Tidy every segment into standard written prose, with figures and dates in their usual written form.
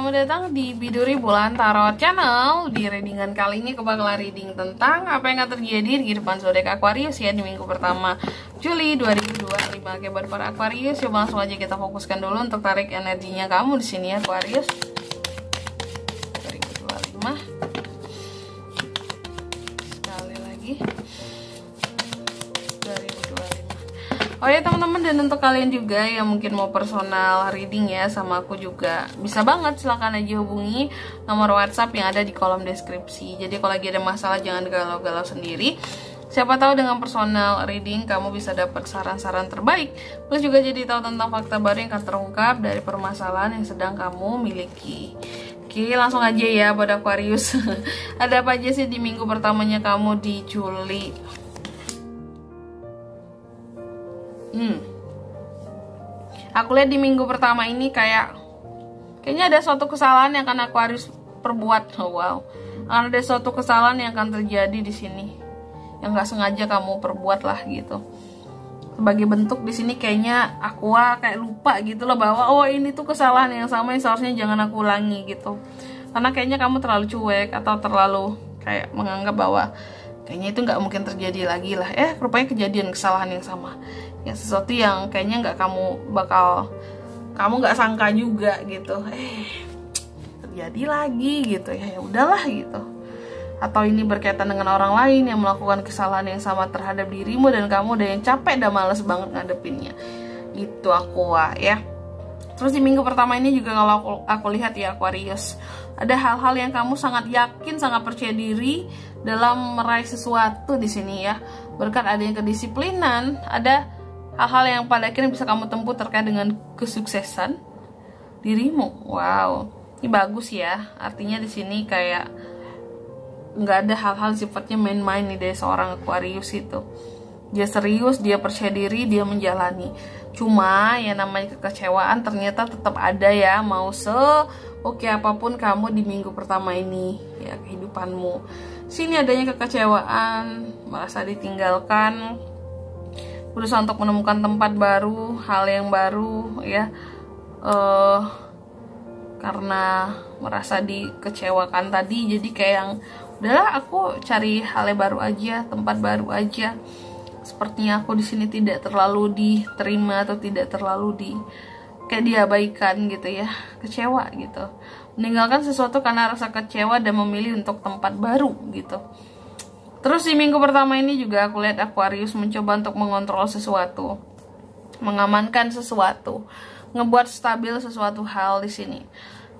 selamat datang di Biduri Bulan Tarot Channel. Di readingan kali ini aku bakal reading tentang apa yang akan terjadi di kehidupan zodiak Aquarius ya di minggu pertama Juli 2025. Oke, buat para Aquarius, coba langsung aja kita fokuskan dulu untuk tarik energinya kamu di sini ya Aquarius. 2025. Sekali lagi. 2025. Oh ya teman-teman, dan untuk kalian juga yang mungkin mau personal reading ya sama aku juga, bisa banget, silahkan aja hubungi nomor WhatsApp yang ada di kolom deskripsi. Jadi kalau lagi ada masalah jangan galau-galau sendiri. Siapa tahu dengan personal reading kamu bisa dapat saran-saran terbaik. Plus juga jadi tahu tentang fakta baru yang akan terungkap dari permasalahan yang sedang kamu miliki. Oke, langsung aja ya buat Aquarius. Ada apa aja sih di minggu pertamanya kamu di Juli? Aku lihat di minggu pertama ini kayaknya ada suatu kesalahan yang akan Aquarius perbuat. Oh, wow, ada suatu kesalahan yang akan terjadi di sini yang nggak sengaja kamu perbuat lah gitu. Sebagai bentuk di sini kayaknya Aqua kayak lupa gitu loh bahwa oh ini tuh kesalahan yang sama yang seharusnya jangan aku ulangi gitu. Karena kayaknya kamu terlalu cuek atau terlalu kayak menganggap bahwa kayaknya itu nggak mungkin terjadi lagi lah. Rupanya kejadian kesalahan yang sama. Ya sesuatu yang kayaknya kamu nggak sangka juga gitu. Terjadi lagi gitu ya. Ya udahlah gitu. Atau ini berkaitan dengan orang lain yang melakukan kesalahan yang sama terhadap dirimu dan kamu udah yang capek dan males banget ngadepinnya. Gitu Aqua ya. Terus di minggu pertama ini juga kalau aku lihat ya Aquarius, ada hal-hal yang kamu sangat yakin, sangat percaya diri dalam meraih sesuatu di sini ya. Berkat ada yang kedisiplinan, ada hal-hal yang pada akhirnya bisa kamu tempuh terkait dengan kesuksesan dirimu. Wow, ini bagus ya. Artinya di sini kayak nggak ada hal-hal sifatnya main-main nih dari seorang Aquarius itu. Dia serius, dia percaya diri, dia menjalani. Cuma yang namanya kekecewaan ternyata tetap ada ya. Mau oke apapun kamu di minggu pertama ini ya kehidupanmu, sini adanya kekecewaan, merasa ditinggalkan, berusaha untuk menemukan tempat baru, hal yang baru ya, karena merasa dikecewakan tadi, jadi kayak yang udahlah aku cari hal yang baru aja, tempat baru aja. Sepertinya aku di sini tidak terlalu diterima atau tidak terlalu kayak diabaikan gitu ya, kecewa gitu, meninggalkan sesuatu karena rasa kecewa dan memilih untuk tempat baru gitu. Terus di minggu pertama ini juga aku lihat Aquarius mencoba untuk mengontrol sesuatu, mengamankan sesuatu, ngebuat stabil sesuatu hal di sini.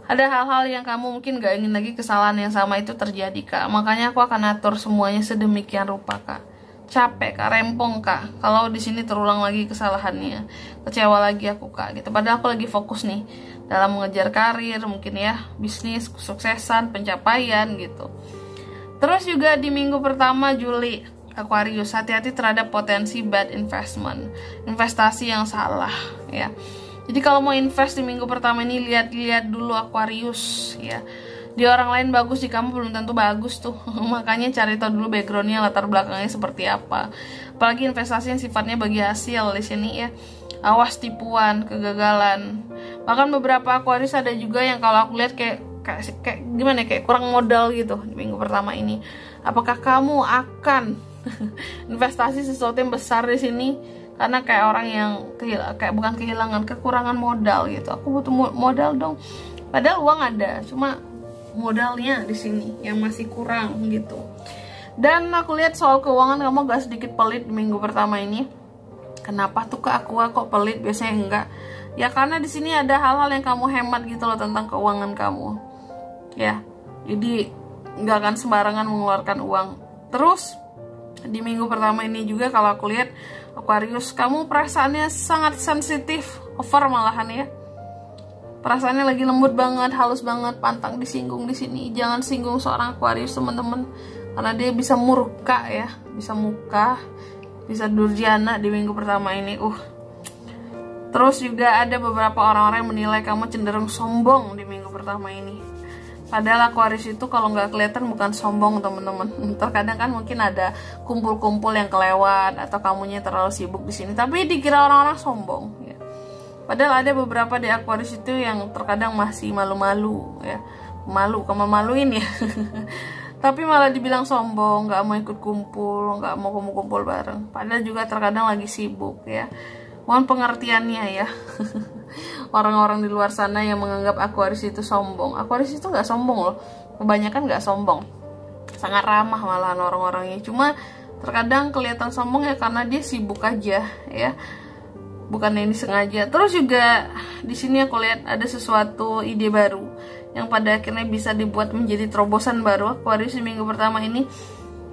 Ada hal-hal yang kamu mungkin gak ingin lagi kesalahan yang sama itu terjadi kak. Makanya aku akan atur semuanya sedemikian rupa kak. Capek kak, rempong kak. Kalau di sini terulang lagi kesalahannya, kecewa lagi aku kak. Gitu. Padahal aku lagi fokus nih dalam mengejar karir, mungkin ya bisnis, kesuksesan, pencapaian gitu. Terus juga di minggu pertama Juli Aquarius, hati-hati terhadap potensi bad investment, investasi yang salah ya. Jadi kalau mau invest di minggu pertama ini lihat-lihat dulu Aquarius ya. Di orang lain bagus, di kamu belum tentu bagus tuh. Makanya cari tahu dulu backgroundnya, latar belakangnya seperti apa. Apalagi investasi yang sifatnya bagi hasil di sini ya. Awas tipuan, kegagalan. Bahkan beberapa Aquarius ada juga yang kalau aku lihat kayak gimana, kayak kurang modal gitu di minggu pertama ini. Apakah kamu akan investasi sesuatu yang besar di sini karena kayak orang yang bukan kehilangan, kekurangan modal gitu. Aku butuh modal dong, padahal uang ada, cuma modalnya di sini yang masih kurang gitu. Dan aku lihat soal keuangan kamu agak sedikit pelit di minggu pertama ini. Kenapa tuh ke aku kok pelit, biasanya enggak? Ya karena di sini ada hal-hal yang kamu hemat gitu loh tentang keuangan kamu. Ya, jadi nggak akan sembarangan mengeluarkan uang. Terus di minggu pertama ini juga kalau aku lihat Aquarius, kamu perasaannya sangat sensitif, over malahan ya. Perasaannya lagi lembut banget, halus banget, pantang disinggung di sini. Jangan singgung seorang Aquarius teman-teman, karena dia bisa murka ya, bisa muka, bisa durjana di minggu pertama ini. Terus juga ada beberapa orang-orang yang menilai kamu cenderung sombong di minggu pertama ini. Padahal Aquarius itu kalau nggak kelihatan bukan sombong teman-teman. Terkadang kan mungkin ada kumpul-kumpul yang kelewat atau kamunya terlalu sibuk di sini, tapi dikira orang-orang sombong. Ya. Padahal ada beberapa di Aquarius itu yang terkadang masih malu-malu ya, malu, kamu maluin ya. Tapi malah dibilang sombong, nggak mau ikut kumpul, nggak mau kumpul bareng. Padahal juga terkadang lagi sibuk ya. Mohon pengertiannya ya. Orang-orang di luar sana yang menganggap Aquarius itu sombong. Aquarius itu nggak sombong loh. Kebanyakan nggak sombong. Sangat ramah malahan orang-orangnya. Cuma terkadang kelihatan sombong ya karena dia sibuk aja ya. Bukan yang disengaja. Terus juga di sini aku lihat ada sesuatu ide baru yang pada akhirnya bisa dibuat menjadi terobosan baru Aquarius di minggu pertama ini,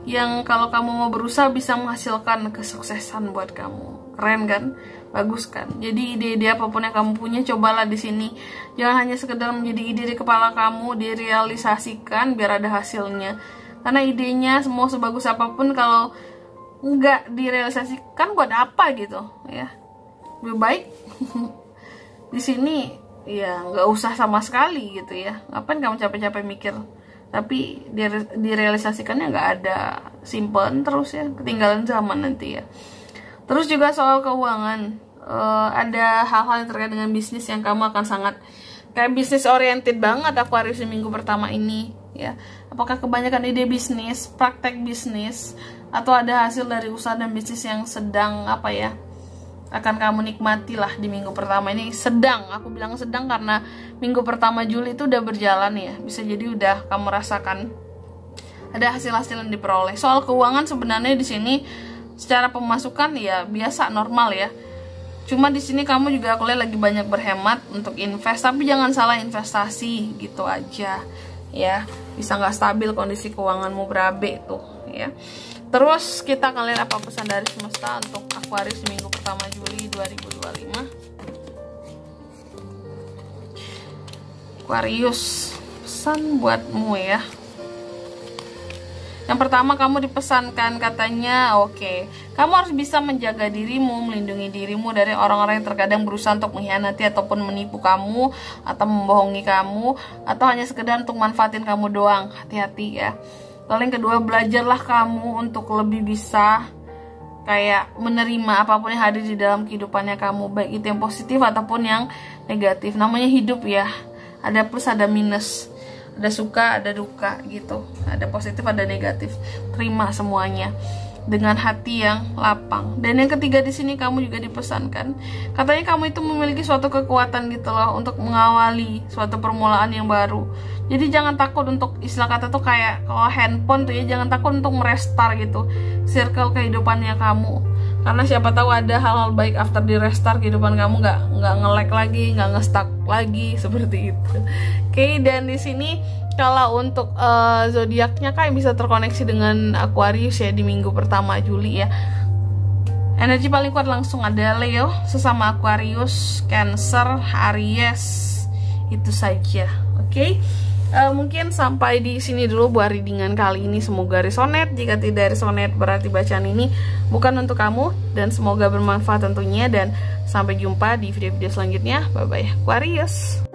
yang kalau kamu mau berusaha bisa menghasilkan kesuksesan buat kamu. Keren kan? Bagus kan? Jadi ide-ide apapun yang kamu punya cobalah di sini. Jangan hanya sekedar menjadi ide di kepala kamu, direalisasikan biar ada hasilnya. Karena idenya semua sebagus apapun kalau nggak direalisasikan buat apa gitu ya. Lebih baik di sini ya nggak usah sama sekali gitu ya. Ngapain kamu capek-capek mikir, tapi direalisasikannya nggak ada, simpen terus ya, ketinggalan zaman nanti ya. Terus juga soal keuangan, ada hal-hal yang terkait dengan bisnis yang kamu akan sangat kayak bisnis oriented banget Aquarius di minggu pertama ini ya. Apakah kebanyakan ide bisnis, praktek bisnis, atau ada hasil dari usaha dan bisnis yang sedang apa ya, akan kamu nikmati lah di minggu pertama ini. Sedang, aku bilang sedang karena minggu pertama Juli itu udah berjalan ya. Bisa jadi udah kamu rasakan ada hasil-hasil yang diperoleh. Soal keuangan sebenarnya di sini secara pemasukan ya biasa, normal ya. Cuma di sini kamu juga aku lihat lagi banyak berhemat untuk invest, tapi jangan salah investasi gitu aja ya. Bisa nggak stabil kondisi keuanganmu, berabe tuh ya. Terus kita akan lihat apa pesan dari semesta untuk Aquarius di minggu pertama Juli 2025. Aquarius, pesan buatmu ya. Yang pertama, kamu dipesankan katanya, oke, kamu harus bisa menjaga dirimu, melindungi dirimu dari orang-orang yang terkadang berusaha untuk mengkhianati ataupun menipu kamu, atau membohongi kamu, atau hanya sekedar untuk manfaatin kamu doang. Hati-hati ya. Lalu yang kedua, belajarlah kamu untuk lebih bisa kayak menerima apapun yang hadir di dalam kehidupannya kamu, baik itu yang positif ataupun yang negatif. Namanya hidup ya, ada plus ada minus, ada suka ada duka gitu, ada positif ada negatif. Terima semuanya dengan hati yang lapang. Dan yang ketiga di sini kamu juga dipesankan, katanya kamu itu memiliki suatu kekuatan gitu loh untuk mengawali suatu permulaan yang baru. Jadi jangan takut untuk, istilah kata tuh kayak kalau handphone tuh ya, jangan takut untuk merestart gitu circle kehidupannya kamu. Karena siapa tahu ada hal-hal baik after di restart kehidupan kamu, nggak nge-lag lagi, nggak nge-stuck lagi seperti itu. Oke, dan di sini kalau untuk zodiaknya kayak bisa terkoneksi dengan Aquarius ya di minggu pertama Juli ya. Energi paling kuat langsung ada Leo, sesama Aquarius, Cancer, Aries, itu saja. Oke. Mungkin sampai di sini dulu buat readingan kali ini. Semoga resonate. Jika tidak resonate berarti bacaan ini bukan untuk kamu, dan semoga bermanfaat tentunya. Dan sampai jumpa di video-video selanjutnya. Bye bye Aquarius.